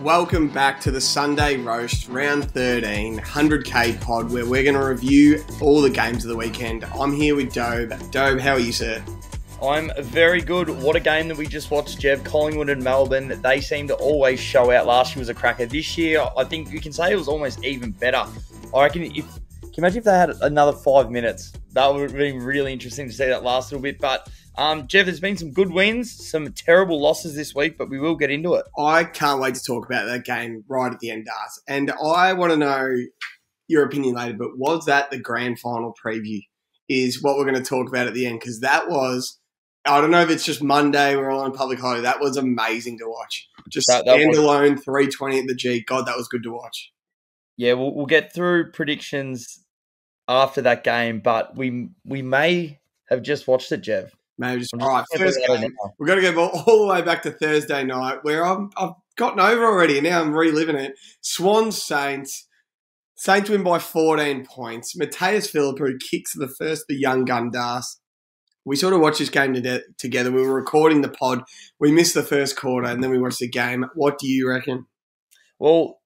Welcome back to the Sunday Roast, round 13, 100k pod, where we're going to review all the games of the weekend. I'm here with Dobe. Dobe, how are you, sir? I'm very good. What a game that we just watched, Jev. Collingwood and Melbourne, they seem to always show out. Last year was a cracker. This year, I think you can say it was almost even better. I reckon can you imagine if they had another 5 minutes? That would have been really interesting to see that last little bit. But, Jev, there's been some good wins, some terrible losses this week, but we will get into it. I can't wait to talk about that game right at the end, Darc. And I want to know your opinion later, but was that the grand final preview is what we're going to talk about at the end? Because that was, I don't know if it's just Monday, we're all on public holiday. That was amazing to watch. Just standalone, 320 at the G. God, that was good to watch. Yeah, we'll get through predictions after that game, but we may have just watched it, Jev. Maybe just, all right, first game. We've got to go all the way back to Thursday night where I've gotten over already and now I'm reliving it. Swans Saints. Saints win by 14 points. Mateus Philippou kicks the first, the young gun Darc. We sort of watched this game together. We were recording the pod. We missed the first quarter and then we watched the game. What do you reckon? Well,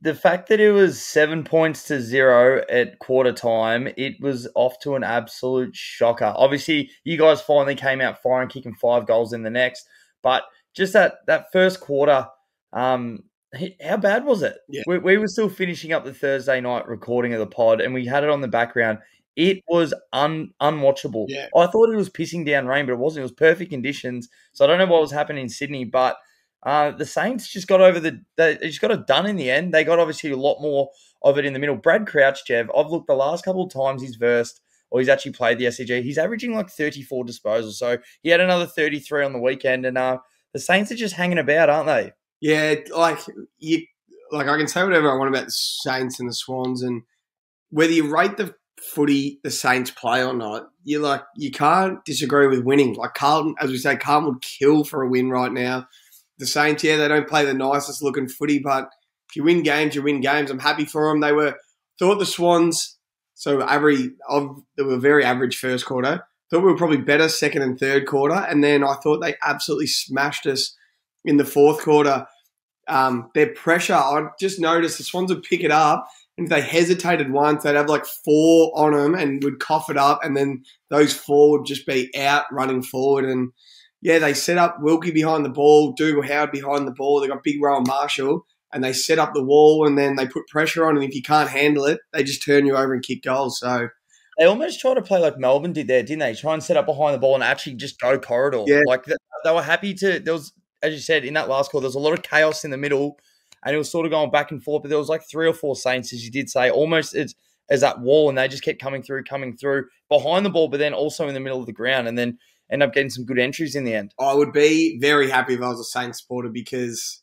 the fact that it was 7 points to 0 at quarter time, it was off to an absolute shocker. Obviously, you guys finally came out firing, kicking 5 goals in the next. But just that first quarter, how bad was it? Yeah. We were still finishing up the Thursday night recording of the pod, and we had it on the background. It was unwatchable. Yeah. I thought it was pissing down rain, but it wasn't. It was perfect conditions. So I don't know what was happening in Sydney, but the Saints just got they just got it done in the end. They got obviously a lot more of it in the middle. Brad Crouch, Jev, I've looked the last couple of times he's versed or he's actually played the SCG. He's averaging like 34 disposals. So he had another 33 on the weekend. And the Saints are just hanging about, aren't they? Yeah, I can say whatever I want about the Saints and the Swans, and whether you rate the footy the Saints play or not, you can't disagree with winning. Like Carlton, as we say, Carlton would kill for a win right now. The Saints, yeah, they don't play the nicest looking footy, but if you win games, you win games. I'm happy for them. Thought the Swans, they were very average first quarter. Thought we were probably better second and third quarter, and then I thought they absolutely smashed us in the fourth quarter. Their pressure, I just noticed the Swans would pick it up, and if they hesitated once, they'd have like 4 on them and would cough it up, and then those 4 would just be out running forward. And yeah, they set up Wilkie behind the ball, Dougal Howard behind the ball. They got Big Rowan Marshall, and they set up the wall, and then they put pressure on, and if you can't handle it, they just turn you over and kick goals. So they almost tried to play like Melbourne did there, didn't they? Try and set up behind the ball and actually just go corridor. Yeah. Like they were happy to. There was, as you said, in that last call, there was a lot of chaos in the middle, and it was sort of going back and forth. But there was like 3 or 4 Saints, as you did say, almost as that wall, and they just kept coming through behind the ball, but then also in the middle of the ground, and then end up getting some good entries in the end. I would be very happy if I was a Saints supporter, because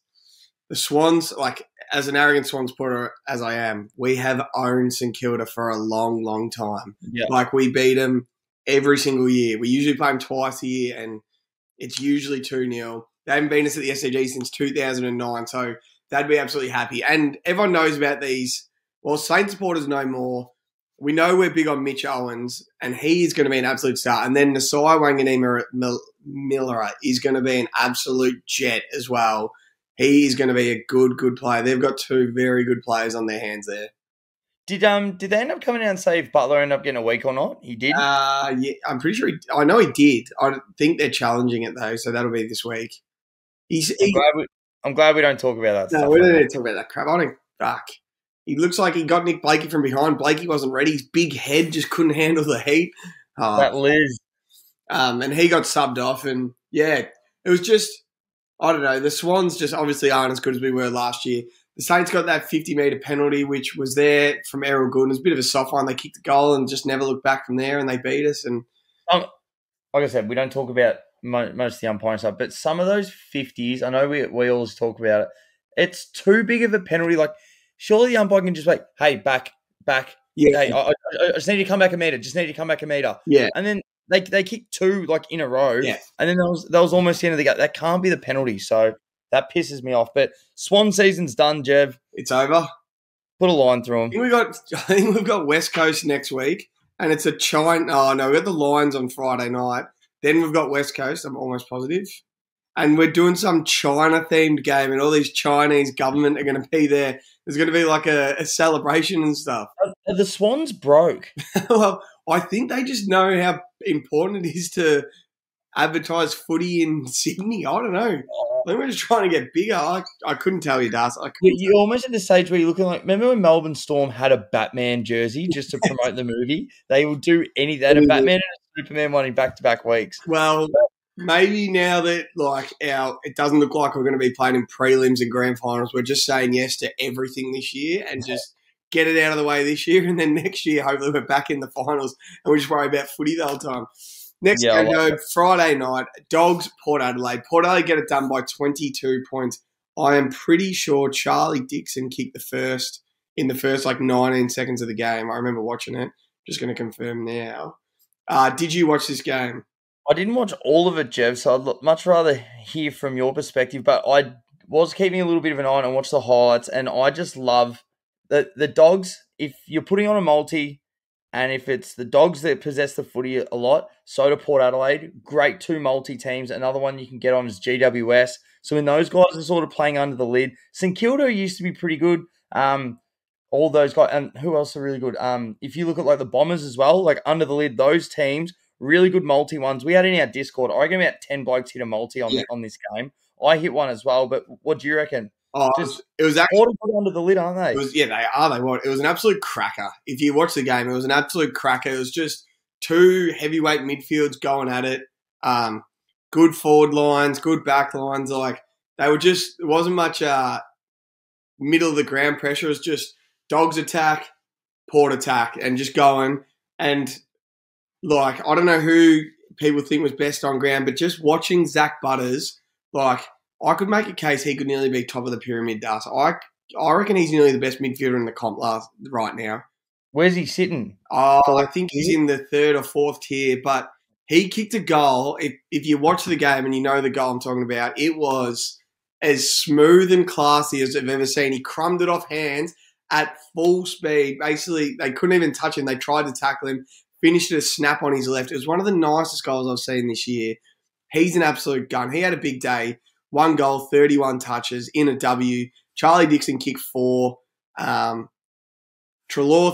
the Swans, like as an arrogant Swans supporter as I am, we have owned St Kilda for a long, long time. Yeah. Like we beat them every single year. We usually play them twice a year, and it's usually 2-0. They haven't beaten us at the SCG since 2009, so they'd be absolutely happy. And everyone knows about these. Well, Saints supporters know more. We know we're big on Mitch Owens, and he is going to be an absolute star. And then Nasai Wanganeen-Miller is going to be an absolute jet as well. He is going to be a good player. They've got 2 very good players on their hands there. Did they end up coming out and say if Butler ended up getting a week or not? He did? Yeah, I'm pretty sure. I know he did. I think they're challenging it, though, so that'll be this week. I'm glad we don't talk about that stuff. No, we don't need to talk about that crap. I don't fuck. He looks like he got Nick Blakey from behind. Blakey wasn't ready. His big head just couldn't handle the heat. That Liz. And he got subbed off. And, yeah, it was just, I don't know, the Swans just obviously aren't as good as we were last year. The Saints got that 50-metre penalty, which was there from Errol Gould. It was a bit of a soft one. They kicked the goal and just never looked back from there, and they beat us. And like I said, we don't talk about most of the umpiring stuff, but some of those 50s, I know we always talk about it, it's too big of a penalty. Like, surely the umpire can just be like, hey, back. Yeah. Hey, I just need you to come back a metre. Yeah. And then they kicked 2 like in a row. Yeah. And then that was almost the end of the game. That can't be the penalty. So that pisses me off. But Swan season's done, Jev. It's over. Put a line through them. I think we've got West Coast next week, and it's a giant. Oh no, we've got the Lions on Friday night. Then we've got West Coast. I'm almost positive. and we're doing some China-themed game, and all these Chinese government are going to be there. There's going to be like a celebration and stuff. Are the Swans broke? Well, I think they just know how important it is to advertise footy in Sydney. I don't know. I think we're just trying to get bigger. I couldn't tell you, Das. You're almost at the stage where you're looking like, remember when Melbourne Storm had a Batman jersey just to promote the movie? They will do anything. They had a Batman and a Superman one in back-to-back weeks. Well, maybe now that it doesn't look like we're going to be playing in prelims and grand finals, we're just saying yes to everything this year and just get it out of the way this year, and then next year hopefully we're back in the finals and we just worry about footy the whole time. Next go, Friday night, Dogs, Port Adelaide. Port Adelaide get it done by 22 points. I am pretty sure Charlie Dixon kicked the first in the first 19 seconds of the game. I remember watching it. Just going to confirm now. Did you watch this game? I didn't watch all of it, Jev, so I'd much rather hear from your perspective, but I was keeping a little bit of an eye on and watch the highlights, and I just love the Dogs. If you're putting on a multi, and if it's the Dogs that possess the footy a lot, so do Port Adelaide. Great two multi-teams. Another one you can get on is GWS. So when those guys are sort of playing under the lid, St Kilda used to be pretty good. All those guys, and who else are really good? If you look at the Bombers as well, under the lid, those teams, really good multi ones. We had in our Discord, I reckon about 10 blokes hit a multi on this game. I hit one as well, but what do you reckon? Oh, it was actually under the lid, aren't they? They are. They were. It was an absolute cracker. If you watch the game, it was an absolute cracker. It was just two heavyweight midfields going at it. Good forward lines, good back lines. They were just. It wasn't much middle of the ground pressure. It was just Dogs attack, Port attack, and just going. And I don't know who people think was best on ground, but just watching Zach Butters, I could make a case he could nearly be top of the pyramid, Das. I reckon he's nearly the best midfielder in the comp right now. Where's he sitting? I think he's in the third or fourth tier, but he kicked a goal. If you watch the game and you know the goal I'm talking about, it was as smooth and classy as I've ever seen. He crumbed it off hands at full speed. Basically, they couldn't even touch him. They tried to tackle him, finished it a snap on his left. It was one of the nicest goals I've seen this year. He's an absolute gun. He had a big day. 1 goal, 31 touches in a W. Charlie Dixon kicked 4. Treloar,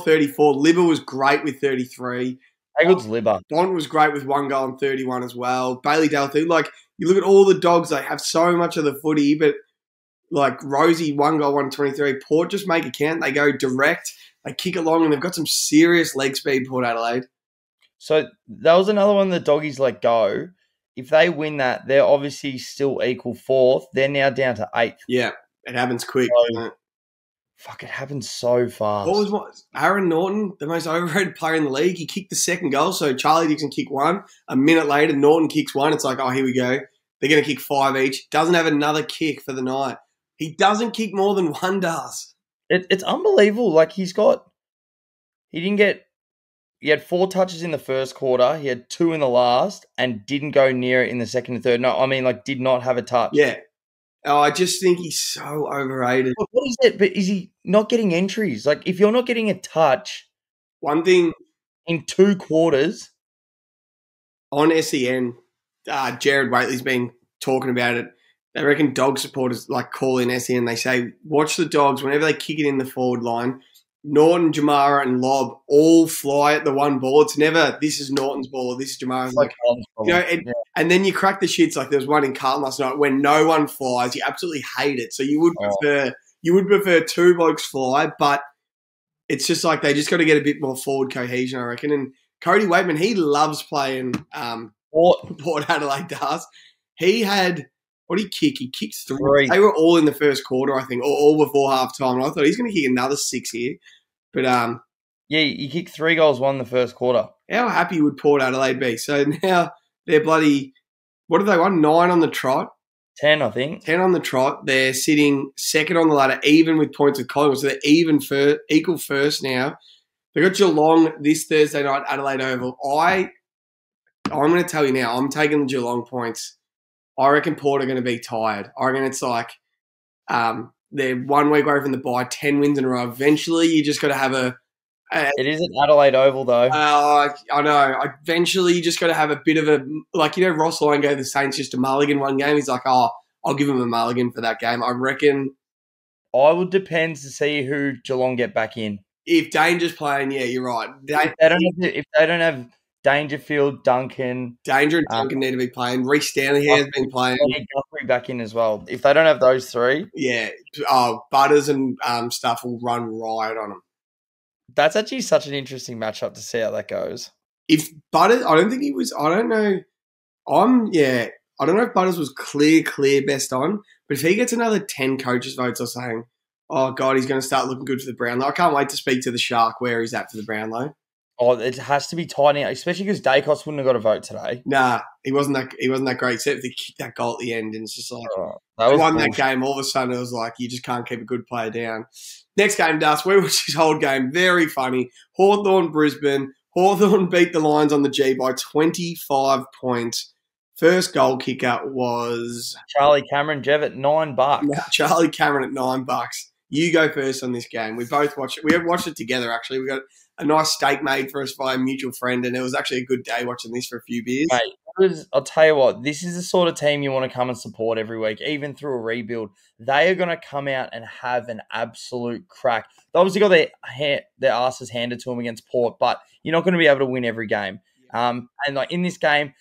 34. Libba was great with 33. How good's Libba? Bont was great with 1 goal and 31 as well. Bailey Dalthu, you look at all the Dogs, they have so much of the footy, but Rosie, 1 goal, 123. Port just make it count. They go direct. They kick along, and they've got some serious leg speed, Port Adelaide. So that was another one the Doggies let go. If they win that, they're obviously still equal 4th. They're now down to 8th. Yeah, it happens quick, doesn't it? Fuck, it happens so fast. What was Aaron Norton, the most overrated player in the league? He kicked the second goal, so Charlie Dixon kicked 1. A minute later, Norton kicks 1. It's oh, here we go. They're going to kick 5 each. Doesn't have another kick for the night. He doesn't kick more than 1, does. It's unbelievable. He had 4 touches in the first quarter. He had 2 in the last and didn't go near it in the second and third. No, I mean, did not have a touch. Yeah. Oh, I just think he's so overrated. What is it? But is he not getting entries? If you're not getting a touch, one thing in 2 quarters on SEN, Jared Waitley's been talking about it. They reckon Dog supporters call in SEN. They say watch the Dogs whenever they kick it in the forward line. Norton, Jamara, and Lob all fly at the one ball. It's never, this is Norton's ball or this is Jamara's. And then you crack the shits. There was one in Carlton last night when no one flies. You absolutely hate it. So you would prefer 2 blokes fly, but it's just they just got to get a bit more forward cohesion, I reckon. And Cody Waitman, he loves playing Port Adelaide does. He had, what did he kick? He kicked 3. They were all in the first quarter, I think, or all before half time. And I thought he's going to kick another 6 here. But yeah, he kicked 3 goals, 1 in the first quarter. How happy would Port Adelaide be? So now they're bloody, what have they won? 9 on the trot? 10, I think. 10 on the trot. They're sitting second on the ladder, even with points with Collingwood. So they're equal first now. They got Geelong this Thursday night, Adelaide Oval. I'm going to tell you now, I'm taking the Geelong points. I reckon Port are going to be tired. I reckon it's they're 1 week away from the bye, 10 wins in a row. Eventually, you just got to have It is at Adelaide Oval, though. I know. Eventually, you just got to have a bit of a Ross Lyon gave the Saints just a mulligan one game. He's like, oh, I'll give him a mulligan for that game. I reckon. I would depend to see who Geelong get back in. If Danger's playing, yeah, you're right. If they don't have Dangerfield, Duncan, Danger and Duncan need to be playing. Reece Stanley has been playing. Guthrie back in as well. If they don't have those three, yeah, Butters and stuff will run riot on them. That's actually such an interesting matchup to see how that goes. If Butters, I don't think he was. I don't know. I don't know if Butters was clear best on, but if he gets another 10 coaches' votes or saying, oh, God, he's going to start looking good for the Brownlow. I can't wait to speak to the Shark where he's at for the Brownlow. Oh, it has to be tight now, especially because Dacos wouldn't have got a vote today. Nah, he wasn't that great, except they kicked that goal at the end, and it's just like, they won that game. All of a sudden, it was like, you just can't keep a good player down. Next game, Dust, we watched this whole game. Very funny. Hawthorn, Brisbane. Hawthorn beat the Lions on the G by 25 points. First goal kicker was Charlie Cameron. Jev at $9. Charlie Cameron at $9. You go first on this game. We both watched it. We have watched it together, actually. We got a nice steak made for us by a mutual friend, and it was actually a good day watching this for a few beers. Mate, I'll tell you what, this is the sort of team you want to come and support every week, even through a rebuild. They are going to come out and have an absolute crack. They obviously got their asses handed to them against Port, but you're not going to be able to win every game. And like in this game,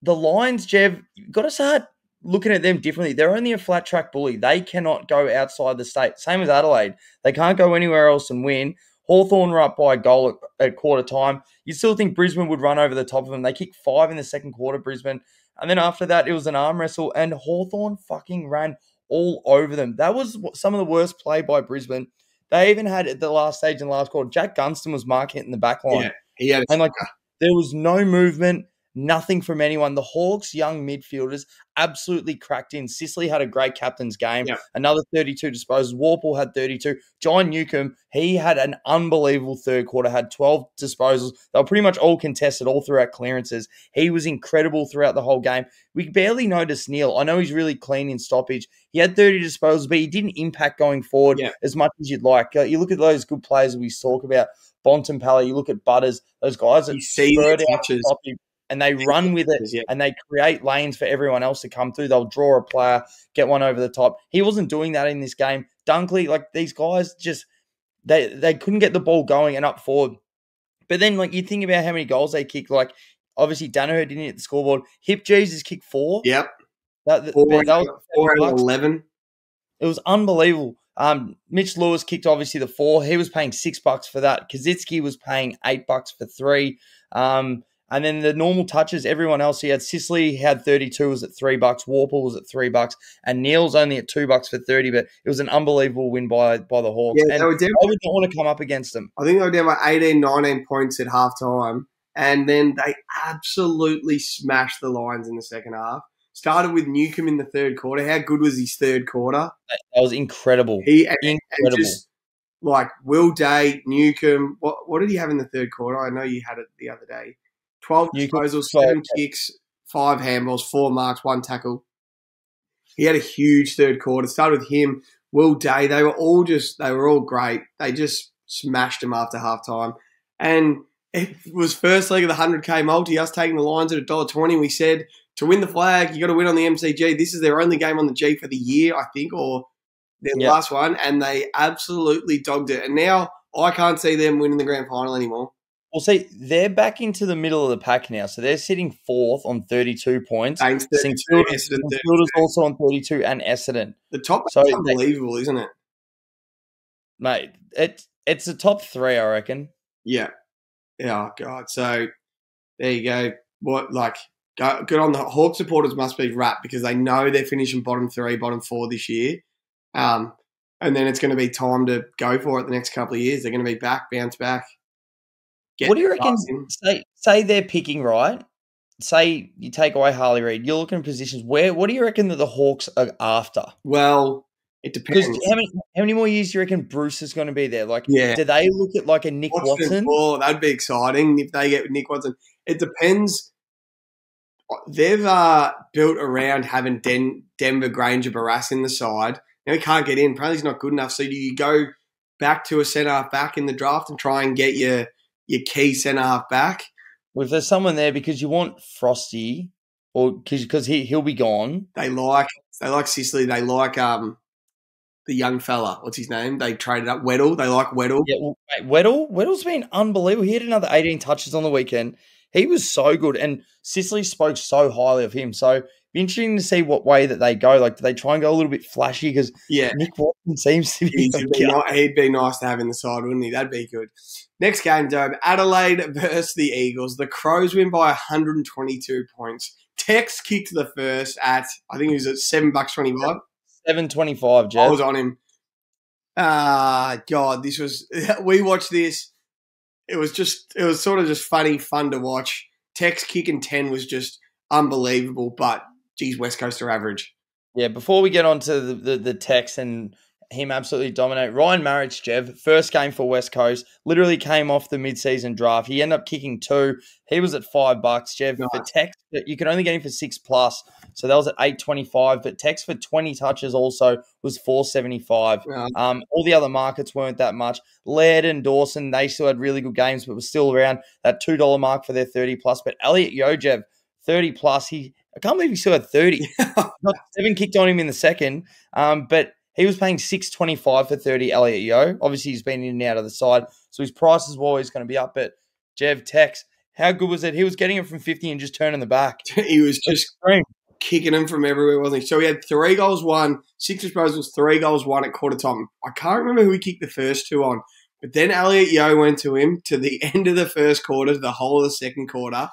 the Lions, Jev, you've got to start looking at them differently. They're only a flat track bully. They cannot go outside the state. Same as Adelaide. They can't go anywhere else and win. Hawthorn were up by a goal at quarter time. You still think Brisbane would run over the top of them. They kicked 5 in the second quarter, Brisbane. And then after that, it was an arm wrestle, and Hawthorn fucking ran all over them. That was some of the worst play by Brisbane. They even had at the last stage in the last quarter, Jack Gunston was marking it in the back line. Yeah, he had there was no movement. Nothing from anyone. The Hawks' young midfielders absolutely cracked in. Sicily had a great captain's game. Yep. Another 32 disposals. Warple had 32. John Newcomb, he had an unbelievable third quarter, had 12 disposals. They were pretty much all contested, all throughout clearances. He was incredible throughout the whole game. We barely noticed Neil. I know he's really clean in stoppage. He had 30 disposals, but he didn't impact going forward as much as you'd like. You look at those good players that we talk about, Bontempelli, you look at Butters, those guys that spurred out stoppage. And they run with it, and they create lanes for everyone else to come through. They'll draw a player, get one over the top. He wasn't doing that in this game. Dunkley, like these guys, just they couldn't get the ball going and up forward. But then, like you think about how many goals they kicked. Like obviously, Danaher didn't hit the scoreboard. Hip Jesus kicked 4. Yep, that was 4 out of 11. It was unbelievable. Mitch Lewis kicked obviously the 4. He was paying $6 for that. Kaczynski was paying $8 for 3. And then the normal touches, everyone else, he had Sicily, he had 32, was at $3. Warple was at $3. And Neil's only at $2 for 30, but it was an unbelievable win by the Hawks. Yeah, and I would not want to come up against them. I think they were down by 18, 19 points at halftime. And then they absolutely smashed the Lions in the second half. Started with Newcomb in the third quarter. How good was his third quarter? That was incredible. Incredible. And just like Will Day, Newcomb, what did he have in the third quarter? I know you had it the other day. 12 disposals, 7 kicks, 5 handballs, 4 marks, 1 tackle. He had a huge third quarter. Started with him, Will Day. They were all great. They just smashed him after halftime. And it was first leg of the 100K multi, us taking the Lions at $1.20. We said, to win the flag, you got to win on the MCG. This is their only game on the G for the year, I think, or their last one. And they absolutely dogged it. And now I can't see them winning the grand final anymore. Well, see, they're back into the middle of the pack now. So they're sitting 4th on 32 points. St Kilda's also on 32 and Essendon. The top is unbelievable, isn't it? Mate, it's the top 3, I reckon. Yeah. Oh, God. So there you go. Good on the Hawk supporters must be wrapped because they know they're finishing bottom 3, bottom 4 this year. And then it's going to be time to go for it the next couple of years. They're going to be back, bounce back. What do you reckon? Say they're picking right. Say you take away Harley Reid. You're looking at positions. What do you reckon that the Hawks are after? Well, it depends. How many more years do you reckon Bruce is going to be there? Do they look at like a Nick Watson? Oh, that'd be exciting if they get Nick Watson. It depends. They've built around having Denver, Granger, Barras in the side. Now he can't get in. Apparently he's not good enough. So do you go back to a centre-half back in the draft and try and get your key centre-half back. Well, if there's someone there, because you want Frosty, or because he'll be gone. They like Sicily. They like the young fella. What's his name? They traded up Weddle. They like Weddle. Yeah, well, mate, Weddle's been unbelievable. He had another 18 touches on the weekend. He was so good, and Sicily spoke so highly of him. So be interesting to see what way that they go. Like, do they try and go a little bit flashy? Because Nick Watson seems to be. He'd be nice to have in the side, wouldn't he? That'd be good. Next game, Dobe. Adelaide versus the Eagles. The Crows win by 122 points. Tex kicked the first at, I think it was at $7.25. $7.25, Jeff. I was on him. God, we watched this. It was sort of just fun to watch. Tex kicking 10 was just unbelievable, but geez, West Coast are average. Yeah, before we get on to the Tex and him absolutely dominate, Ryan Marich, Jev, first game for West Coast, literally came off the mid-season draft. He ended up kicking 2. He was at $5, Jev. Nice. For Tex, you could only get him for 6+, so that was at $8.25. But Tex for 20 touches also was $4.75. Yeah. All the other markets weren't that much. Laird and Dawson, they still had really good games, but was still around that $2 mark for their 30+. But Elliot Yeo, Jev, 30+. I can't believe he still had 30. Not 7 kicked on him in the second, but he was paying $6.25 for 30, Elliot Yeo. Obviously, he's been in and out of the side, so his prices were always going to be up. But Jev, Tex, how good was it? He was getting it from 50 and just turning the back. He was just kicking them from everywhere, wasn't he? So he had 3 goals, 1, 6 disposals, 3 goals, 1 at quarter time. I can't remember who he kicked the first 2 on, but then Elliot Yeo went to him to the end of the first quarter, to the whole of the second quarter.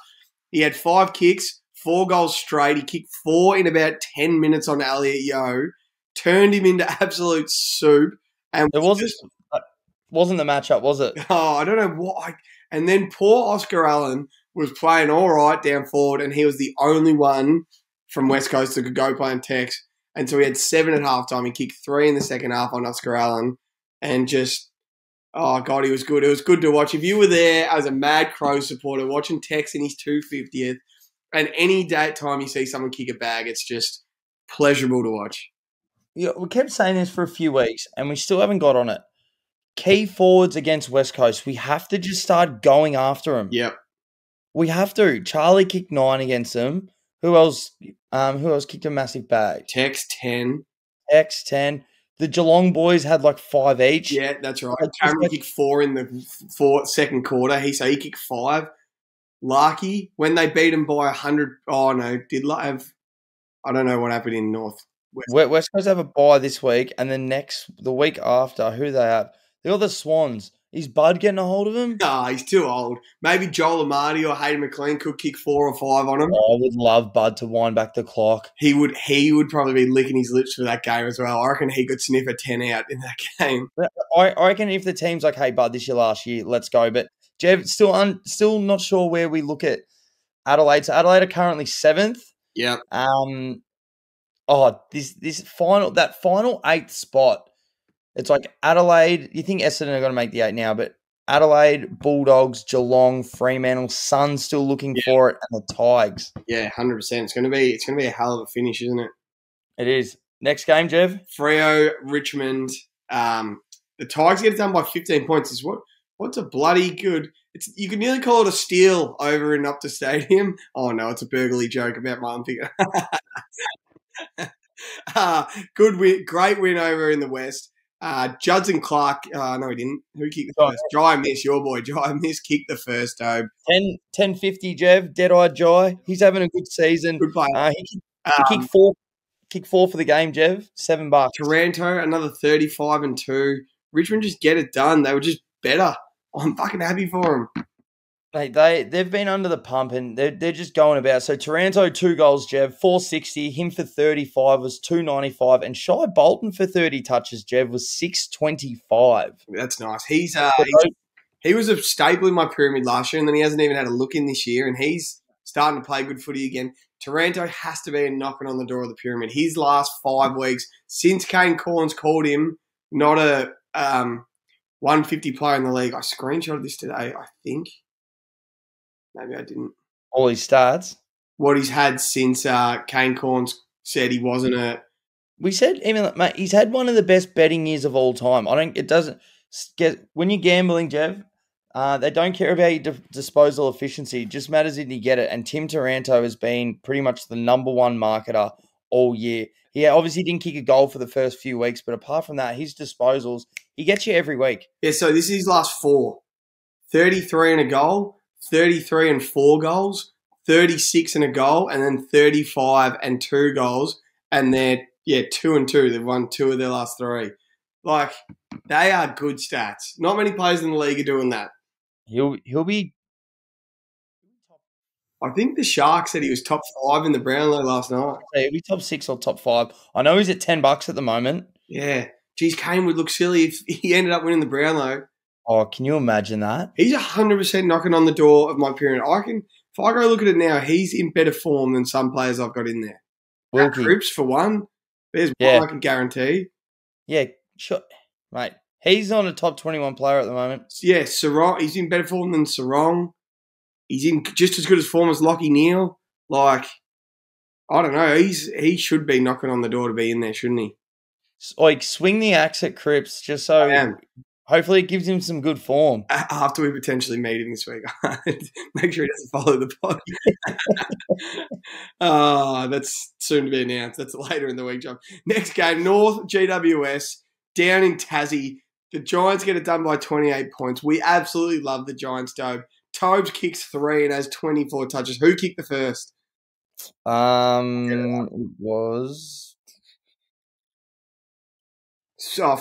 He had 5 kicks, 4 goals straight. He kicked 4 in about 10 minutes on Elliot Yeo. Turned him into absolute soup. And it wasn't the matchup, was it? Oh, I don't know why. And then poor Oscar Allen was playing all right down forward, and he was the only one from West Coast that could go playing Tex. And so he had 7 at halftime. He kicked 3 in the second half on Oscar Allen. And just, oh, God, he was good. It was good to watch. If you were there as a mad Crow supporter watching Tex in his 250th, and any day time you see someone kick a bag, it's just pleasurable to watch. Yeah, we kept saying this for a few weeks, and we still haven't got on it. Key forwards against West Coast, we have to just start going after them. Yep, we have to. Charlie kicked 9 against them. Who else? Who else kicked a massive bag? Tex 10. Tex 10. The Geelong boys had like 5 each. Yeah, that's right. Cameron kicked 4 in the second quarter. He kicked 5. Larky, when they beat him by 100. Oh no, did have? I don't know what happened in North. West Coast have a bye this week, and then the week after, who they have? They got the Swans. Is Bud getting a hold of him? No, he's too old. Maybe Joel Amati or Hayden McLean could kick 4 or 5 on him. Oh, I would love Bud to wind back the clock. He would probably be licking his lips for that game as well. I reckon he could sniff a 10 out in that game. I reckon if the team's like, hey, Bud, this is your last year, let's go. But Jev, still not sure where we look at Adelaide. So Adelaide are currently 7th. Yep. This final 8th spot. It's like Adelaide. You think Essendon are going to make the 8 now, but Adelaide, Bulldogs, Geelong, Fremantle, Suns still looking for it, and the Tigers. Yeah, 100%. It's going to be a hell of a finish, isn't it? It is. Next game, Jev. Freo, Richmond. The Tigers get it done by 15 points. What's a bloody good? You could nearly call it a steal over in Optus Stadium. Oh no, it's a burglary joke about my figure. Good win, great win over in the West. Judson Clark, no he didn't. Who kicked the first? Jai Miss, your boy. Jai Miss kicked the first, Dobe. 10.50, Jev, dead-eyed Jai. He's having a good season. Good play. He kicked 4 for the game, Jev. $7. Taranto, another 35-2. Richmond just get it done. They were just better. I'm fucking happy for them. Mate, they've been under the pump and they're just going about. So Taranto 2 goals, Jev, 460. Him for 35 was 295, and Shy Bolton for 30 touches, Jev, was 625. That's nice. He was a staple in my pyramid last year, and then he hasn't even had a look in this year, and he's starting to play good footy again. Taranto has to be a knocking on the door of the pyramid. His last 5 weeks since Kane Corns called him not a 150 player in the league. I screenshotted this today, I think. Maybe I didn't. All his stats? What he's had since Kane Corns said he wasn't a... We said, even mate, he's had one of the best betting years of all time. When you're gambling, Jev, they don't care about your disposal efficiency. It just matters if you get it. And Tim Taranto has been pretty much the number one marketer all year. He obviously didn't kick a goal for the first few weeks, but apart from that, his disposals, he gets you every week. Yeah, so this is his last 4. 33 and a goal, 33 and 4 goals, 36 and a goal, and then 35 and 2 goals. And they're, 2 and 2. They've won 2 of their last 3. Like, they are good stats. Not many players in the league are doing that. He'll be... I think the Shark said he was top 5 in the Brownlow last night. He'll be top 6 or top 5. I know he's at $10 at the moment. Yeah. Geez, Kane would look silly if he ended up winning the Brownlow. Oh, can you imagine that? He's 100% knocking on the door of my pyramid. If I go look at it now, he's in better form than some players I've got in there. Cripps, for one. There's one I can guarantee. Yeah, sure. Mate, he's on a top 21 player at the moment. Yeah, Sarong. He's in better form than Sarong. He's in just as good as form as Lachie Neale. Like, I don't know. He should be knocking on the door to be in there, shouldn't he? Like, swing the axe at Cripps just so hopefully it gives him some good form. After we potentially meet him this week. Make sure he doesn't follow the pod. That's soon to be announced. That's later in the week, John. Next game, North GWS down in Tassie. The Giants get it done by 28 points. We absolutely love the Giants, Dobe. Tobes kicks 3 and has 24 touches. Who kicked the first? It was...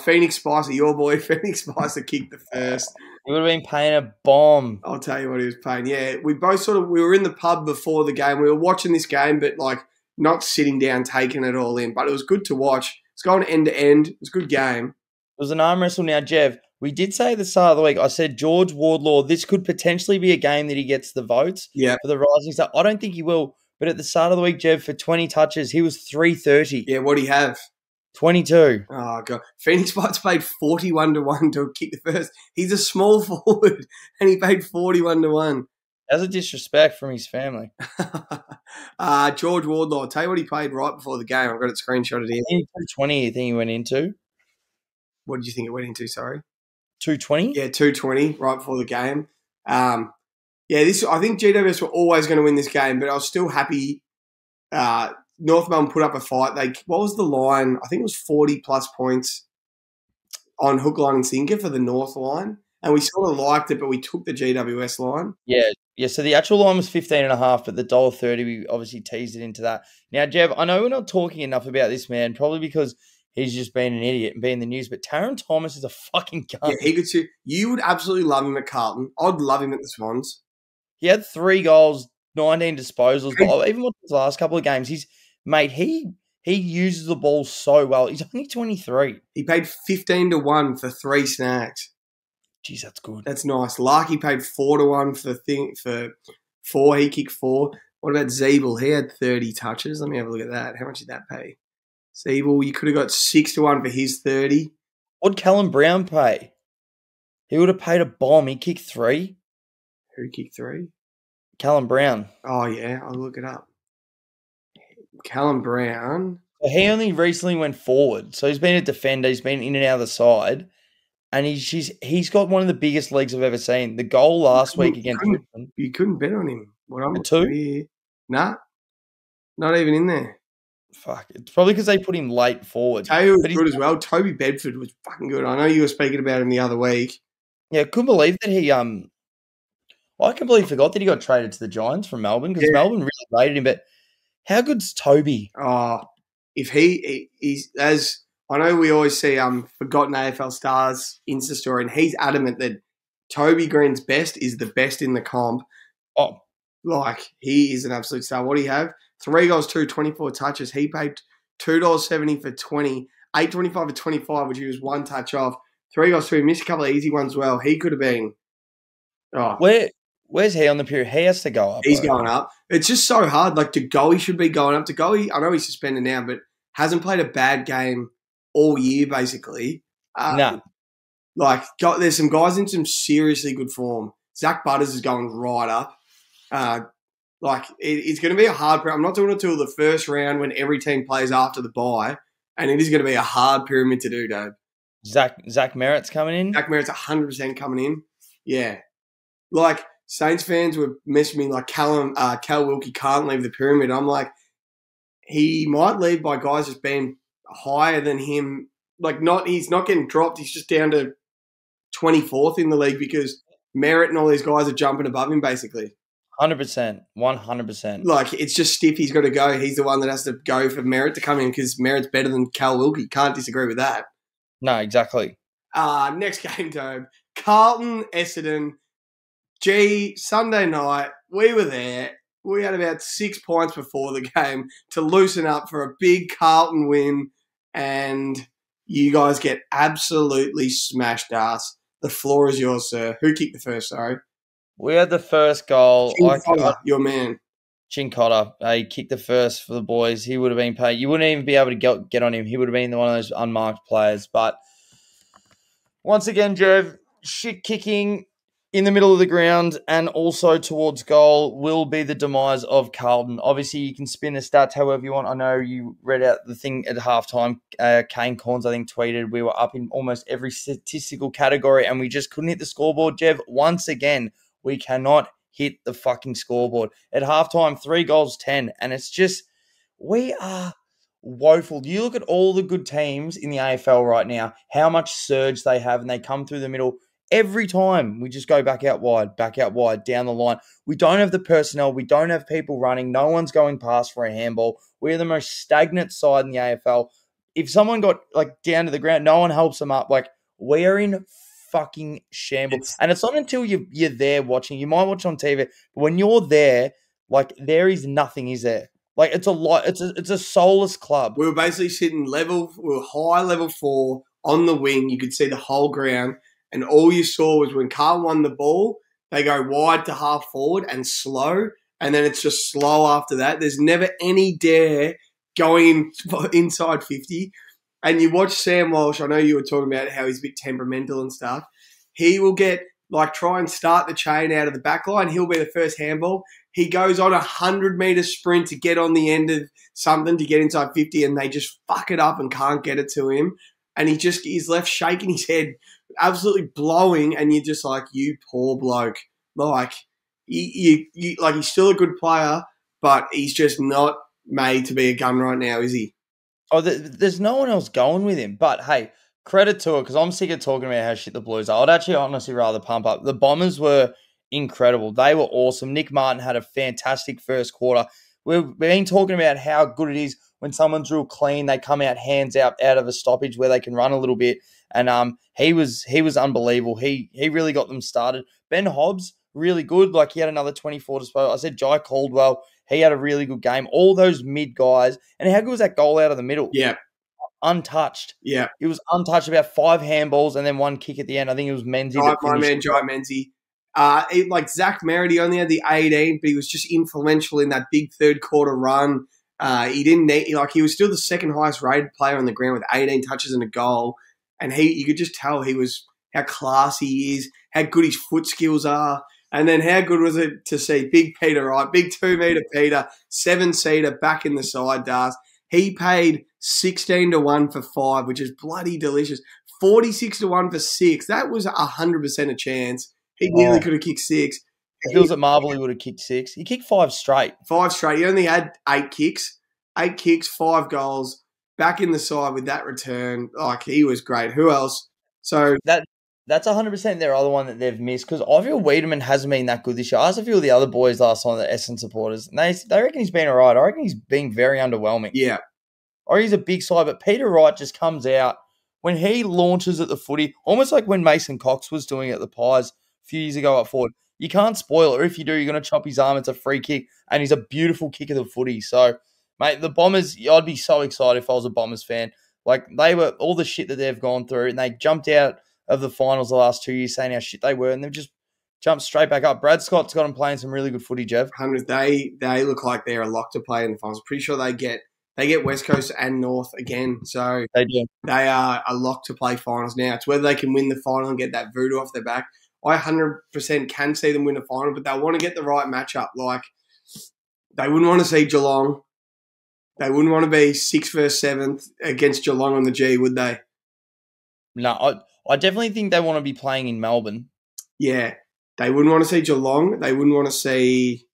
Phoenix Spicer, your boy Phoenix Spicer kicked the first. He would have been paying a bomb. I'll tell you what he was paying. Yeah, we both we were in the pub before the game. We were watching this game, but like not sitting down, taking it all in. But it was good to watch. It's going end to end. It was a good game. It was an arm wrestle. Now, Jev, we did say at the start of the week, I said George Wardlaw, this could potentially be a game that he gets the votes for the Rising Star. I don't think he will, but at the start of the week, Jev, for 20 touches, he was 330. Yeah, what'd he have? 22. Oh, God. Phoenix Spice paid 41-1 to kick the first. He's a small forward, and he paid 41-1. That's a disrespect from his family. George Wardlaw, I'll tell you what he paid right before the game. I've got it screenshotted here. 220, you think he went into? What did you think it went into, sorry? 220? Yeah, 220 right before the game. I think GWS were always going to win this game, but I was still happy. North Melbourne put up a fight. What was the line? I think it was 40-plus points on hook, line and sinker for the North line. And we sort of liked it, but we took the GWS line. Yeah. So the actual line was 15.5, but the $1.30, we obviously teased it into that. Now, Jev, I know we're not talking enough about this man, probably because he's just been an idiot and been in the news, but Taron Thomas is a fucking gun. Yeah, he could too. You would absolutely love him at Carlton. I'd love him at the Swans. He had 3 goals, 19 disposals, but even with his last couple of games, he uses the ball so well. He's only 23. He paid 15-1 for 3 snags. Jeez, that's good. That's nice. Larky paid 4-1 for 4. He kicked 4. What about Zeeble? He had 30 touches. Let me have a look at that. How much did that pay? Zeeble, you could have got 6-1 for his 30. What'd Callum Brown pay? He would have paid a bomb. He kicked 3. Who kicked 3? Callum Brown. Oh, yeah. I'll look it up. Callum Brown. He only recently went forward. So he's been a defender. He's been in and out of the side. And he's got one of the biggest legs I've ever seen. The goal last week against Richmond. You couldn't bet on him. What I'm 2? Nah. Not even in there. Fuck. It's probably because they put him late forward. Taylor was good as well. Toby Bedford was fucking good. I know you were speaking about him the other week. Yeah, I couldn't believe that he I completely forgot that he got traded to the Giants from Melbourne because Melbourne really rated him. But how good's Toby? Oh, if he's as I know we always see forgotten AFL stars Insta story, and he's adamant that Toby Green's best is the best in the comp. Oh, like he is an absolute star. What do you have? 3 goals, 24 touches. He paid $2.70 for 20, $8.25 for 25, which he was 1 touch off. 3 goals, 2. Missed a couple of easy ones as well. He could have been. Oh, where's he on the period? He has to go up. He's going up. It's just so hard. Like Degoe should be going up. Degoe, I know he's suspended now, but hasn't played a bad game all year, basically. No. There's some guys in some seriously good form. Zach Butters is going right up. It's going to be a hard. I'm not doing it till the first round when every team plays after the bye, and it is going to be a hard pyramid to do, Dave. Zach Merritt's coming in. Zach Merritt's 100% coming in. Yeah. Like, Saints fans were messaging me like Cal Wilkie can't leave the pyramid. I'm like, he might leave by guys just being higher than him. Like, he's not getting dropped. He's just down to 24th in the league because Merritt and all these guys are jumping above him, basically. 100%. 100%. Like, it's just stiff. He's got to go. He's the one that has to go for Merritt to come in because Merritt's better than Cal Wilkie. Can't disagree with that. No, exactly. Next game, Dome. Carlton, Essendon. Sunday night, we were there. We had about 6 points before the game to loosen up for a big Carlton win, and you guys get absolutely smashed ass. The floor is yours, sir. Who kicked the first, sorry? We had the first goal. Your man. Chincotta, he kicked the first for the boys. He would have been paid. You wouldn't even be able to get on him. He would have been one of those unmarked players. But once again, Jev, shit kicking in the middle of the ground and also towards goal will be the demise of Carlton. Obviously, you can spin the stats however you want. I know you read out the thing at halftime. Kane Corns, I think, tweeted we were up in almost every statistical category and we just couldn't hit the scoreboard, Jev. Once again, we cannot hit the fucking scoreboard. At halftime, 3 goals, 10. And it's just, we are woeful. You look at all the good teams in the AFL right now, how much surge they have, and they come through the middle. Every time we just go back out wide, down the line. We don't have the personnel. We don't have people running. No one's going past for a handball. We're the most stagnant side in the AFL. If someone got like down to the ground, no one helps them up. Like, we're in fucking shambles. And it's not until you're there watching. You might watch on TV, but when you're there, like, there is nothing, is there? Like, it's a lot. It's a soulless club. We were basically sitting level. We were high level 4 on the wing. You could see the whole ground. And all you saw was when Carl won the ball, they go wide to half forward and slow, and then it's just slow after that. There's never any dare going inside 50. And you watch Sam Walsh, I know you were talking about how he's a bit temperamental and stuff. He will try and start the chain out of the back line. He'll be the first handball. He goes on a 100-metre sprint to get on the end of something to get inside 50, and they just fuck it up and can't get it to him. And he's left shaking his head, absolutely blowing, and you're just like, you poor bloke. Like, he's still a good player, but he's just not made to be a gun right now, is he? Oh, there's no one else going with him. But, hey, credit to it, because I'm sick of talking about how shit the Blues are. I'd actually honestly rather pump up. The Bombers were incredible. They were awesome. Nick Martin had a fantastic first quarter. We've been talking about how good it is when someone's real clean, they come out hands out of a stoppage where they can run a little bit. And he was unbelievable. He really got them started. Ben Hobbs, really good. Like, he had another 24 disposal. I said Jai Caldwell, he had a really good game. All those mid guys. And how good was that goal out of the middle? Yeah. Untouched. Yeah. It was untouched, about 5 handballs and then 1 kick at the end. I think it was Menzies. My man, Jai Menzies. Like Zach Merritt, he only had the 18, but he was just influential in that big third quarter run. He didn't need, he was still the second highest rated player on the ground with 18 touches and a goal. And you could just tell how classy he is, how good his foot skills are. And then how good was it to see Big Peter, right? Big 2-metre Peter, 7-seater back in the side, Darc. He paid 16-1 for 5, which is bloody delicious. 46-1 for 6. That was 100% a chance. He nearly could have kicked 6. If he was at Marvel, he would have kicked 6. He kicked 5 straight. 5 straight. He only had 8 kicks. 8 kicks, 5 goals. Back in the side with that return. Like, he was great. Who else? So that's 100% their other one that they've missed, because I feel Wiedemann hasn't been that good this year. I asked a few of the other boys last night, the Essendon supporters, and they reckon he's been all right. I reckon he's been very underwhelming. Yeah. Or he's a big side, but Peter Wright just comes out when he launches at the footy, almost like when Mason Cox was doing it at the Pies a few years ago up forward. You can't spoil it, or if you do, you're going to chop his arm. It's a free kick, and he's a beautiful kick of the footy. So, mate, the Bombers, I'd be so excited if I was a Bombers fan. Like, they were all the shit that they've gone through, and they jumped out of the finals the last 2 years saying how shit they were, and they've just jumped straight back up. Brad Scott's got them playing some really good footy, Jev. 100. They look like they're a lock to play in the finals. Pretty sure they get West Coast and North again, so they do. They are a lock to play finals now. It's whether they can win the final and get that voodoo off their back. I 100% can see them win a final, but they'll want to get the right matchup. Like, they wouldn't want to see Geelong. They wouldn't want to be 6th versus 7th against Geelong on the G, would they? No, I definitely think they want to be playing in Melbourne. Yeah. They wouldn't want to see Geelong. They wouldn't want to see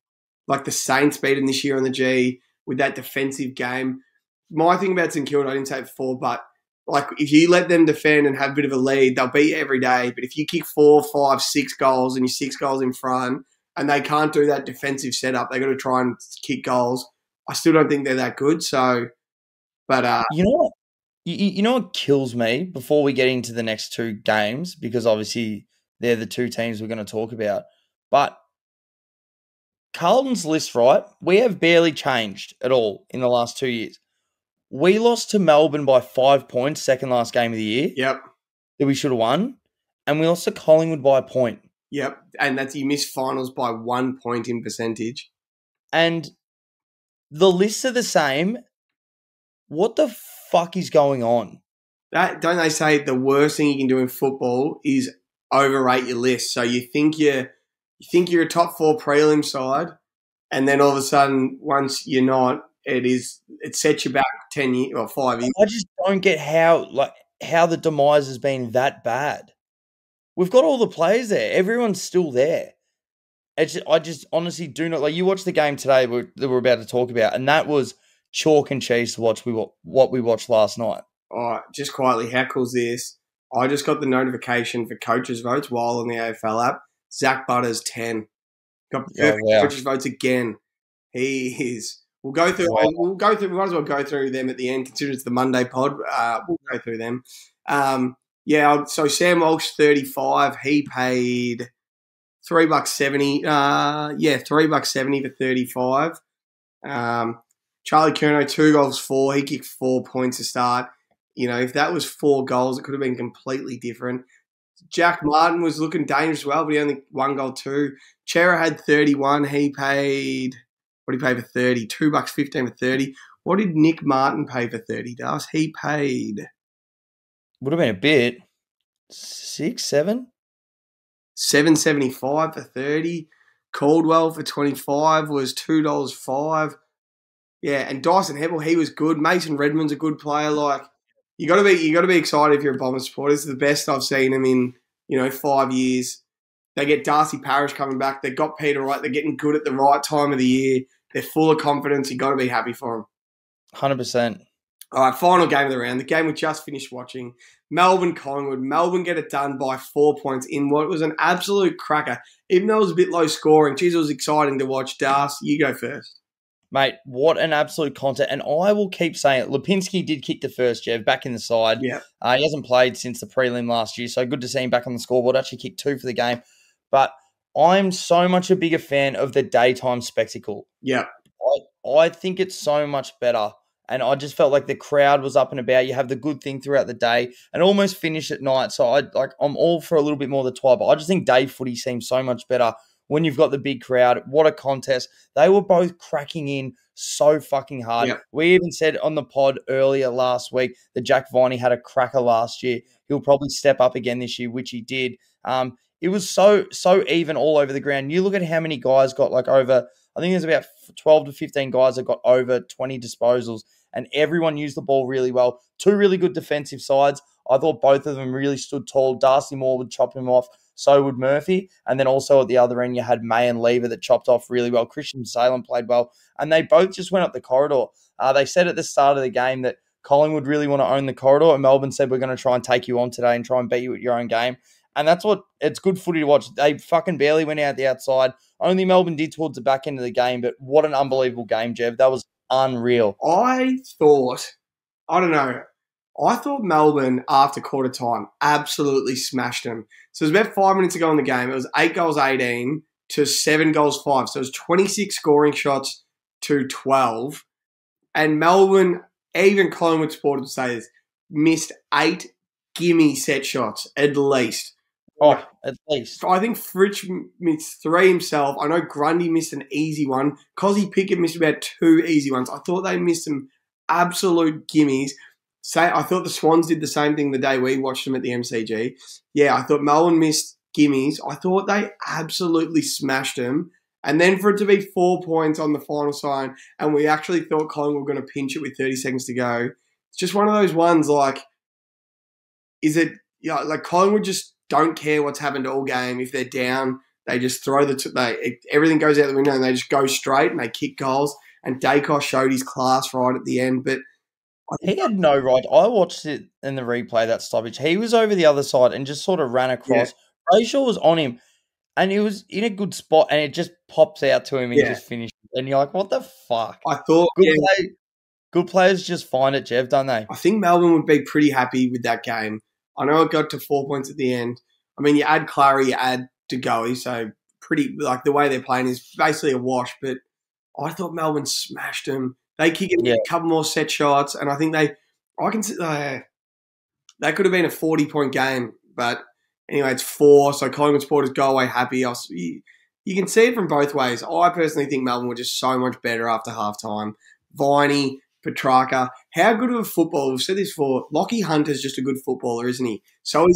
like the Saints beat them this year on the G with that defensive game. My thing about St Kilda, I didn't say it before, but like if you let them defend and have a bit of a lead, they'll beat you every day. But if you kick 4, 5, 6 goals and you're 6 goals in front and they can't do that defensive setup, they got to try and kick goals. I still don't think they're that good. So, but You know what? You know what kills me before we get into the next two games, because obviously they're the two teams we're going to talk about. But Carlton's list, right? We have barely changed at all in the last 2 years. We lost to Melbourne by 5 points, second last game of the year. Yep. That we should have won. And we lost to Collingwood by a point. Yep. And that's you missed finals by 1 point in percentage. And the lists are the same. What the fuck is going on? Don't they say the worst thing you can do in football is overrate your list? So you think you're a top 4 prelim side, and then all of a sudden, once you're not, it sets you back 10 years or 5 years. I just don't get how the demise has been that bad. We've got all the players there. Everyone's still there. I just honestly do not like. You watched the game today that we're about to talk about, and that was chalk and cheese to watch. What we watched last night. Oh, just quietly, how cool's this? I just got the notification for coaches' votes while on the AFL app. Zach Butters 10 got perfect coaches' votes again. He is. We'll go through. Wow. We'll go through. We might as well go through them at the end. Consider it's the Monday pod. We'll go through them. So Sam Walsh 35. He paid $3.70. $3.70 for 35. Charlie Curnow 2 goals 4. He kicked 4 points to start. You know, if that was 4 goals, it could have been completely different. Jack Martin was looking dangerous as well, but he only 1 goal 2. Chera had 31. He paid, what did he pay for 30? $2.15 for 30. What did Nick Martin pay for 30, Das? He paid... Would have been a bit. 6, 7? $7.75 for 30. Caldwell for 25 was $2.05. Yeah, and Dyson Hebel, he was good. Mason Redmond's a good player. Like, you got to be excited if you're a Bombers supporter. It's the best I've seen him in 5 years. They get Darcy Parish coming back. They've got Peter Wright. They're getting good at the right time of the year. They're full of confidence. You got to be happy for them. 100%. All right, final game of the round. The game we just finished watching. Melbourne Collingwood. Melbourne get it done by 4 points in what was an absolute cracker. Even though it was a bit low scoring, geez, it was exciting to watch. Das, you go first. Mate, what an absolute contest. And I will keep saying it. Lipinski did kick the first, Jev, back in the side. Yeah. He hasn't played since the prelim last year, so good to see him back on the scoreboard. Actually kicked 2 for the game. But I'm so much a bigger fan of the daytime spectacle. Yeah. I think it's so much better. And I just felt like the crowd was up and about. You have the good thing throughout the day and almost finish at night. So I'm all for a little bit more of the twilight, but I just think day footy seems so much better when you've got the big crowd. What a contest. They were both cracking in so fucking hard. Yep. We even said on the pod earlier last week that Jack Viney had a cracker last year. He'll probably step up again this year, which he did. It was so even all over the ground. You look at how many guys got over, I think there's about 12 to 15 guys that got over 20 disposals, and everyone used the ball really well. 2 really good defensive sides. I thought both of them really stood tall. Darcy Moore would chop him off. So would Murphy. And then also at the other end, you had May and Lever that chopped off really well. Christian Salem played well. And they both just went up the corridor. They said at the start of the game that Collingwood really want to own the corridor. And Melbourne said, we're going to try and take you on today and try and beat you at your own game. And that's what, it's good footy to watch. They fucking barely went out the outside. Only Melbourne did towards the back end of the game. But what an unbelievable game, Jev. That was unreal. I thought Melbourne, after quarter time, absolutely smashed them. So it was about 5 minutes ago in the game. It was 8 goals 18 to 7 goals 5. So it was 26 scoring shots to 12. And Melbourne, even Collingwood supporters would say this, missed 8 gimme set shots at least. Oh, at least. I think Fritsch missed 3 himself. I know Grundy missed an easy one. Cozzy Pickett missed about 2 easy ones. I thought they missed some absolute gimmies. I thought the Swans did the same thing the day we watched them at the MCG. Yeah, I thought Melbourne missed gimmies. I thought they absolutely smashed them. And then for it to be 4 points on the final sign, and we actually thought Collingwood were going to pinch it with 30 seconds to go. It's just one of those ones like, is it like Collingwood just don't care what's happened all game. If they're down, they just throw everything goes out the window and they just go straight and they kick goals. And Dacos showed his class right at the end, but he had no right. I watched it in the replay, that stoppage. He was over the other side and just sort of ran across. Yeah. Brayshaw was on him, and he was in a good spot, and it just pops out to him and just finishes. And you're like, what the fuck? I thought good players just find it, Jev, don't they? I think Melbourne would be pretty happy with that game. I know it got to 4 points at the end. I mean, you add Clary, you add De Goey, so pretty, like, the way they're playing is basically a wash, but I thought Melbourne smashed them. They kicked a couple more set shots, and I think they could have been a 40-point game, but anyway, it's 4, so Collingwood supporters go away happy. You can see it from both ways. I personally think Melbourne were just so much better after halftime. Viney, Petrarca, how good of a footballer? We've said this before. Lockie Hunter's just a good footballer, isn't he? So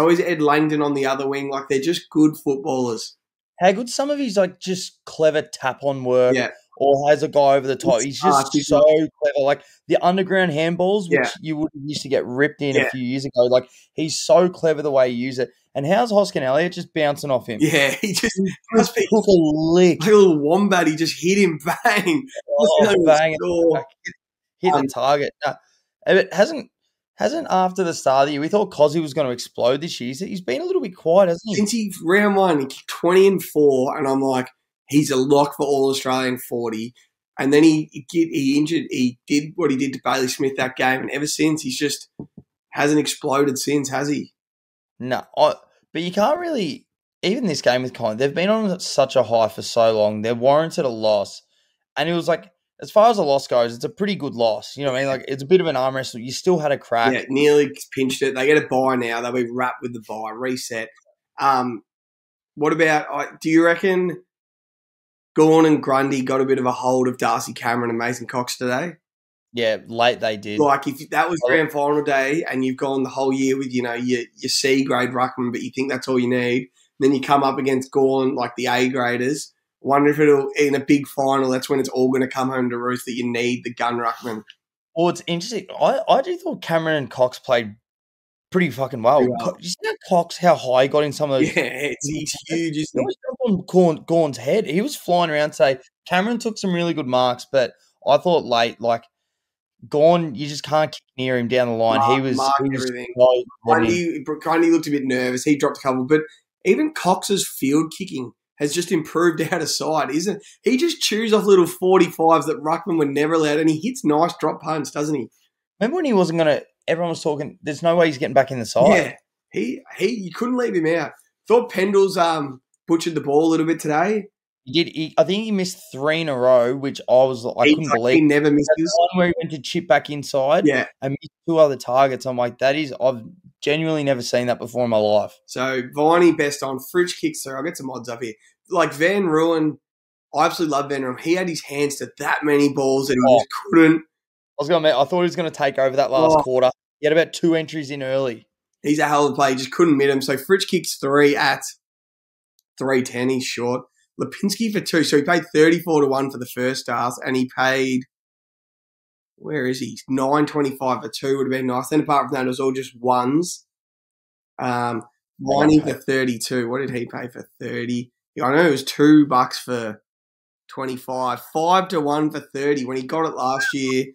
is Ed Langdon on the other wing. Like, they're just good footballers. How good some of his, like, just clever tap-on work or has a guy over the top. He's just so clever. Like, the underground handballs, which you would used to get ripped in a few years ago. Like, he's so clever the way he uses it. And how's Hoskin Elliott just bouncing off him? Yeah, he just must be took a lick. Like a little wombat. He just hit him, bang. Bang. Hit the target. No, it hasn't after the start of the year. We thought Cozzy was going to explode this year. He's been a little bit quiet, hasn't he? Since round 1, he kicked 20-4, and I'm like, he's a lock for All-Australian 40. And then he injured. He did what he did to Bailey Smith that game, and ever since, he's just hasn't exploded since, has he? No, but you can't really, even this game with Collingwood, they've been on such a high for so long. They're warranted a loss. And it was like, as far as a loss goes, it's a pretty good loss. You know what I mean? Like, it's a bit of an arm wrestle. You still had a crack. Yeah, nearly pinched it. They get a bye now. They'll be wrapped with the bye, reset. What about, do you reckon Gawn and Grundy got a bit of a hold of Darcy Cameron and Mason Cox today? Yeah, late they did. Like, if that was grand final day and you've gone the whole year with, your C-grade ruckman, but you think that's all you need, then you come up against Gawn, like the A-graders, wonder if it'll, in a big final, that's when it's all going to come home to roost that you need the gun ruckman. Well, it's interesting. I do thought Cameron and Cox played pretty fucking well. You see how Cox, how high he got in some of those? Yeah, he's huge, isn't he? He was on Gawn's head. He was flying around. Say Cameron took some really good marks, but I thought late, like, Gawn, you just can't kick near him down the line. He was everything. Grundy looked a bit nervous. He dropped a couple, but even Cox's field kicking has just improved out of sight, isn't it? He just chews off little 45s that ruckman were never allowed, and he hits nice drop punts, doesn't he? Remember when he wasn't going to? Everyone was talking. There's no way he's getting back in the side. Yeah, you couldn't leave him out. Thought Pendle's butchered the ball a little bit today. He did. I think he missed 3 in a row, which I couldn't believe. He never misses. One where he went to chip back inside, and missed 2 other targets. I'm like, I've genuinely never seen that before in my life. So Viney best on, Fridge kicks through. I'll get some odds up here. Like Van Ruin, I absolutely love Van Ruin. He had his hands to that many balls and he just couldn't. I thought he was going to take over that last quarter. He had about 2 entries in early. He's a hell of a play. He just couldn't mitt him. So Fridge kicks 3 at 3.10. He's short. Lipinski for 2. So he paid 34-1 for the first stars, and he paid, where is he? 9.25 for 2 would have been nice. Then apart from that, it was all just ones. Viney for 32. What did he pay for 30? Yeah, I know it was $2 for 25. 5-1 for 30. When he got it last year,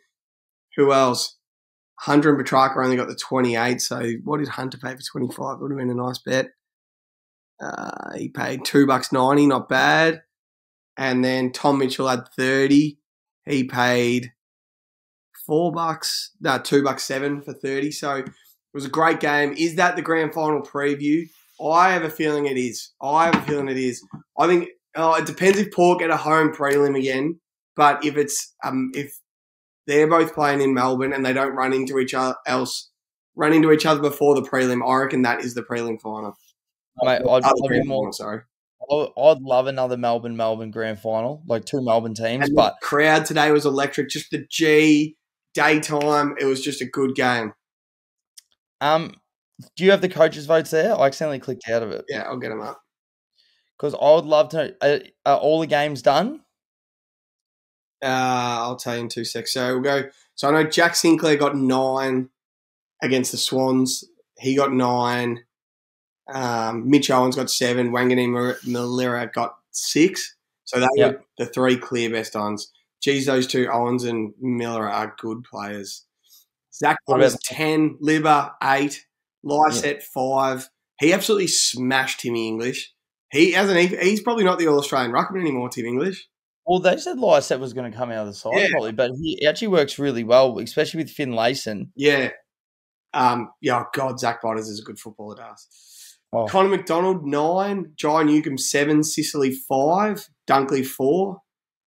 who else? Hunter and Petrarca only got the 28. So what did Hunter pay for 25? Would have been a nice bet. He paid $2.90, not bad. And then Tom Mitchell had 30. He paid $2.07 for 30. So it was a great game. Is that the grand final preview? I have a feeling it is. I think it depends if Port get a home prelim again. But if it's if they're both playing in Melbourne and they don't run into each other before the prelim, I reckon that is the prelim final. Mate, I'd love another Melbourne grand final, like 2 Melbourne teams. And but the crowd today was electric. Just the G daytime, it was just a good game. Do you have the coaches' votes there? I accidentally clicked out of it. Yeah, I'll get them up. Because I would love to know, are all the games done? I'll tell you in 2 secs. So we'll go. So I know Jack Sinclair got 9 against the Swans. he got 9. Mitch Owens got 7. Wangani Malira got 6. So they were the 3 clear best ons. Geez, those 2, Owens and Miller, are good players. Zach Butters, 10. Libba, 8. Lysette, 5. He absolutely smashed Timmy English. He's probably not the All-Australian ruckman anymore, Tim English. Well, they said Lysette was going to come out of the side probably, but he actually works really well, especially with Finlayson. Yeah. God, Zach Butters is a good footballer, does. Oh. Connor McDonald, 9. Jai Newcomb, 7. Sicily, 5. Dunkley, 4.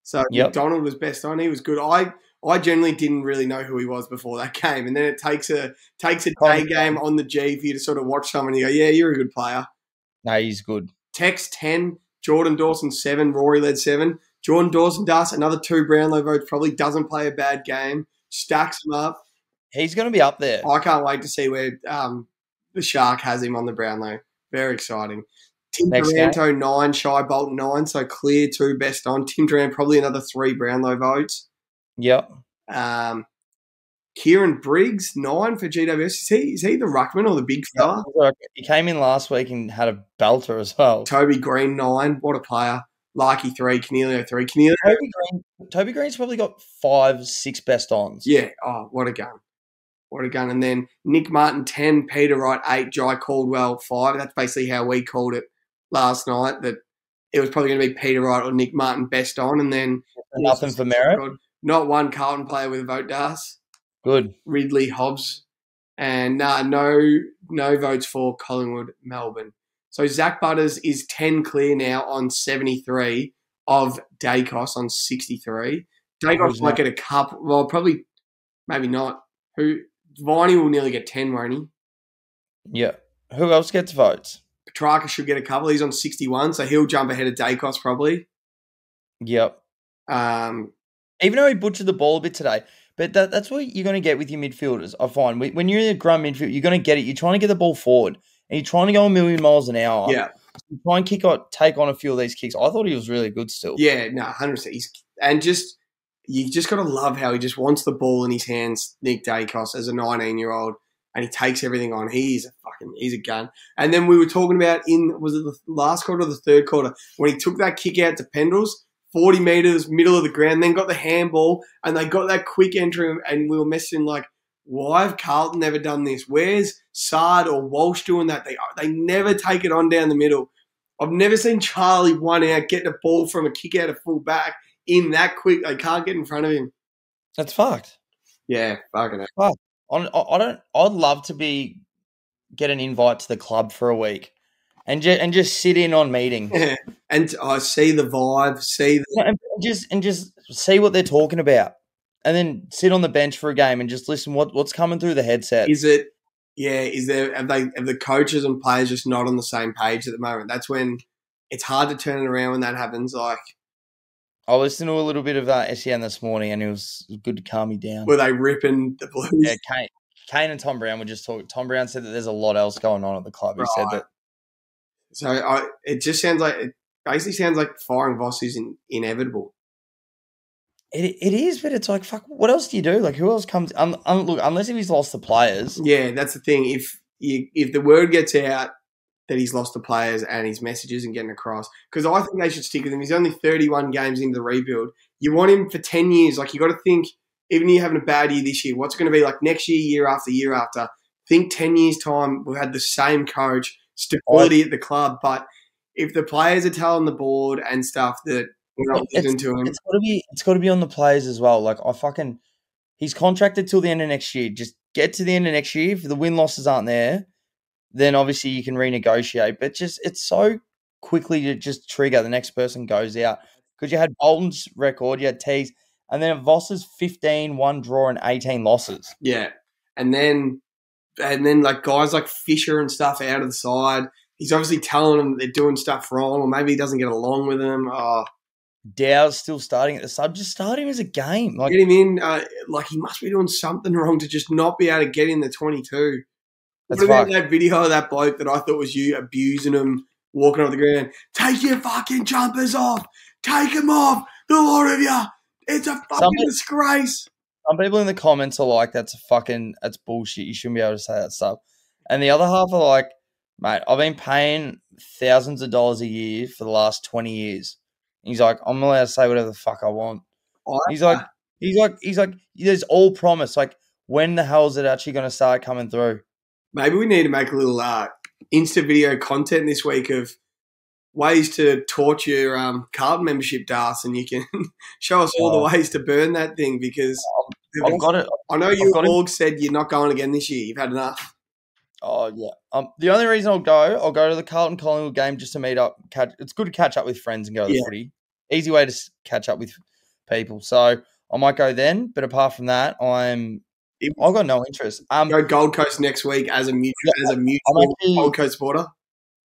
So McDonald was best on. He was good. I generally didn't really know who he was before that game, and then it takes a day game on the G for you to sort of watch someone and you go, yeah, you're a good player. No, he's good. Tex, 10. Jordan Dawson, 7. Rory led 7. Jordan Dawson does another 2 Brownlow votes. Probably doesn't play a bad game. Stacks them up. He's going to be up there. I can't wait to see where the Shark has him on the Brownlow. Very exciting. Tim Taranto, 9. Shai Bolton, 9. So clear 2 best on. Tim Taranto, probably another 3 Brownlow votes. Yep. Kieran Briggs, 9 for GWS. Is he the ruckman or the big fella? He came in last week and had a belter as well. Toby Green, 9. What a player. Larky, 3. Cornelio, 3. Toby Green's probably got 5, 6 best ons. Yeah. Oh, what a gun. What a gun. And then Nick Martin, 10. Peter Wright, 8. Jai Caldwell, 5. That's basically how we called it last night, that it was probably going to be Peter Wright or Nick Martin best on. And then nothing for merit. Not one Carlton player with a vote, Das. Good. Ridley, Hobbs. And no votes for Collingwood, Melbourne. So Zach Butters is 10 clear now on 73 of Dacos on 63. Dacos might get a couple. Well, probably, maybe not. Viney will nearly get 10, won't he? Yeah. Who else gets votes? Petrarca should get a couple. He's on 61, so he'll jump ahead of Dacos probably. Yep. Even though he butchered the ball a bit today. But that's what you're going to get with your midfielders, I find. When you're in a grunt midfield, you're going to get it. You're trying to get the ball forward, and you're trying to go a million miles an hour. Yeah. You try and take on a few of these kicks. I thought he was really good still. Yeah, no, 100%. You just got to love how he just wants the ball in his hands, Nick Dacos, as a 19-year-old, and he takes everything on. He's a gun. And then we were talking about was it the last quarter or the third quarter, when he took that kick out to Pendles, 40 metres, middle of the ground, then got the handball, and they got that quick entry, and we were messaging like, why have Carlton never done this? Where's Sard or Walsh doing that? They never take it on down the middle. I've never seen Charlie one out get the ball from a kick out of full back in that quick. They can't get in front of him. That's fucked. Yeah, fucking it. Fuck. I'd love to get an invite to the club for a week and just sit in on meetings. Yeah. And I see the vibe, and just see what they're talking about, and then sit on the bench for a game and just listen what's coming through the headset. Have the coaches and players just not on the same page at the moment? That's when it's hard to turn it around when that happens. Like, I listened to a little bit of SEN this morning, and it was good to calm me down. Were they ripping the Blues? Yeah, Kane and Tom Brown were just talking. Tom Brown said that there's a lot else going on at the club. He said that. So it basically sounds like firing Voss is inevitable. It is, but it's like, fuck, what else do you do? Like, who else comes? Look, unless if he's lost the players. Yeah, that's the thing. If the word gets out that he's lost the players and his message isn't getting across, because I think they should stick with him. He's only 31 games into the rebuild. You want him for 10 years. Like, you got to think, even if you're having a bad year this year, what's it going to be like next year, year after? Think 10 years' time, we've had the same coach, stability at the club. But if the players are telling the board and stuff that we're not listening to him, it's got to be on the players as well. Like, he's contracted till the end of next year. Just get to the end of next year. If the win-losses aren't there, then obviously you can renegotiate. But it's so quickly to just trigger. The next person goes out. Because you had Bolton's record, you had T's, and then Voss's 15, 1 draw, and 18 losses. Yeah. And then like guys like Fisher and stuff out of the side, he's obviously telling them they're doing stuff wrong, or maybe he doesn't get along with them. Oh. Dow's still starting at the sub. Just start him as a game. Get him in. Like, he must be doing something wrong to just not be able to get in the 22. What about that video of that bloke that I thought was you abusing him, walking off the ground? Take your fucking jumpers off. Take them off. The lot of you. It's a fucking disgrace. Some people in the comments are like, that's bullshit. You shouldn't be able to say that stuff. And the other half are like, mate, I've been paying thousands of dollars a year for the last 20 years. He's like, I'm allowed to say whatever the fuck I want. He's like, there's all promise. Like, when the hell is it actually going to start coming through? Maybe we need to make a little Insta video content this week of ways to torture your Carlton membership, Darc, and you can show us all the ways to burn that thing because I've got it. I know you all said you're not going again this year. You've had enough. Oh, yeah. The only reason I'll go to the Carlton Collingwood game just to meet up. It's good to catch up with friends and go to the footy. Easy way to catch up with people. So I might go then, but apart from that, I've got no interest. Go Gold Coast next week as a mutual Gold Coast supporter.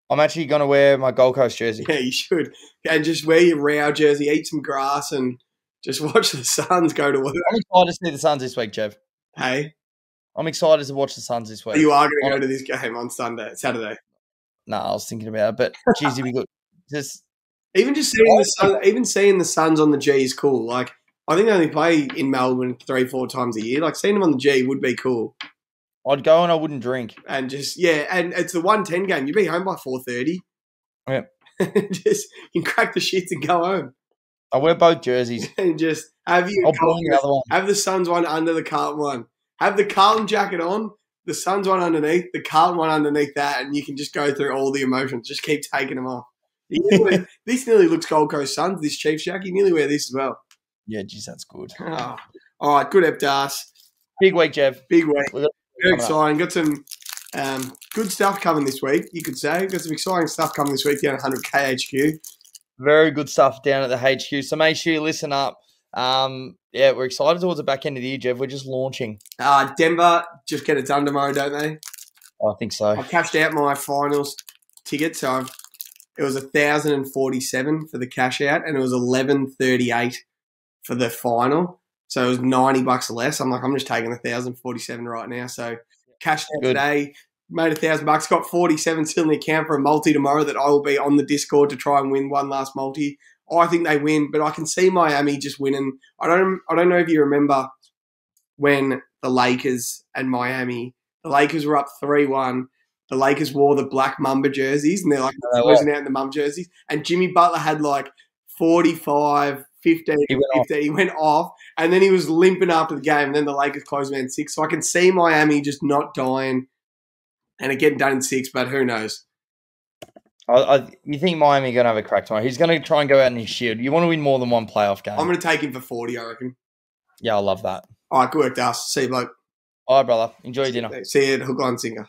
I'm actually going to wear my Gold Coast jersey. Yeah, you should. And just wear your Row jersey, eat some grass, and just watch the Suns go to work. I'm excited to see the Suns this week, Jev. Hey? I'm excited to watch the Suns this week. You are going to go to this game on Saturday? No, I was thinking about it, but geez, it'd be good. Even seeing the Suns on the G is cool. Like, I think they only play in Melbourne 3-4 times a year. Like, seeing them on the G would be cool. I'd go and I wouldn't drink. And and it's the 1:10 game. You'd be home by 4:30. Yeah. You can crack the shits and go home. I wear both jerseys. And just have the other one. Have the Suns one under the Carlton one. Have the Carlton jacket on, the Suns one underneath, the Carlton one underneath that, and you can just go through all the emotions. Just keep taking them off. This nearly looks Gold Coast Suns, this Chiefs jacket. You nearly wear this as well. Yeah, geez, that's good. Oh. All right, good ep, Darc. Big week, Jev. Big week. Very exciting. Got some good stuff coming this week, you could say. Got some exciting stuff coming this week down at 100K HQ. Very good stuff down at the HQ. So make sure you listen up. We're excited towards the back end of the year, Jev. We're just launching. Denver just get it done tomorrow, don't they? I think so. I cashed out my finals ticket, so it was 1,047 for the cash out, and it was 1,138 for the final. So it was $90 less. I'm like, I'm just taking 1,047 right now. So cashed out today, made $1,000, got 47 still in the account for a multi tomorrow that I will be on the Discord to try and win one last multi. I think they win, but I can see Miami just winning. I don't know if you remember when the Lakers and Miami, the Lakers were up 3-1. The Lakers wore the black Mamba jerseys, and they're like closing out in the Mamba jerseys. And Jimmy Butler had like 45, 15, 15. He went off, and then he was limping after the game, and then the Lakers closed him out in 6. So I can see Miami just not dying and it getting done in 6, but who knows? You think Miami are going to have a crack tomorrow? He's going to try and go out in his shield. You want to win more than one playoff game. I'm going to take him for 40, I reckon. Yeah, I love that. All right, good work, Darc. See you, bloke. All right, brother. Enjoy your dinner. See you at Hook, Line, Sinker.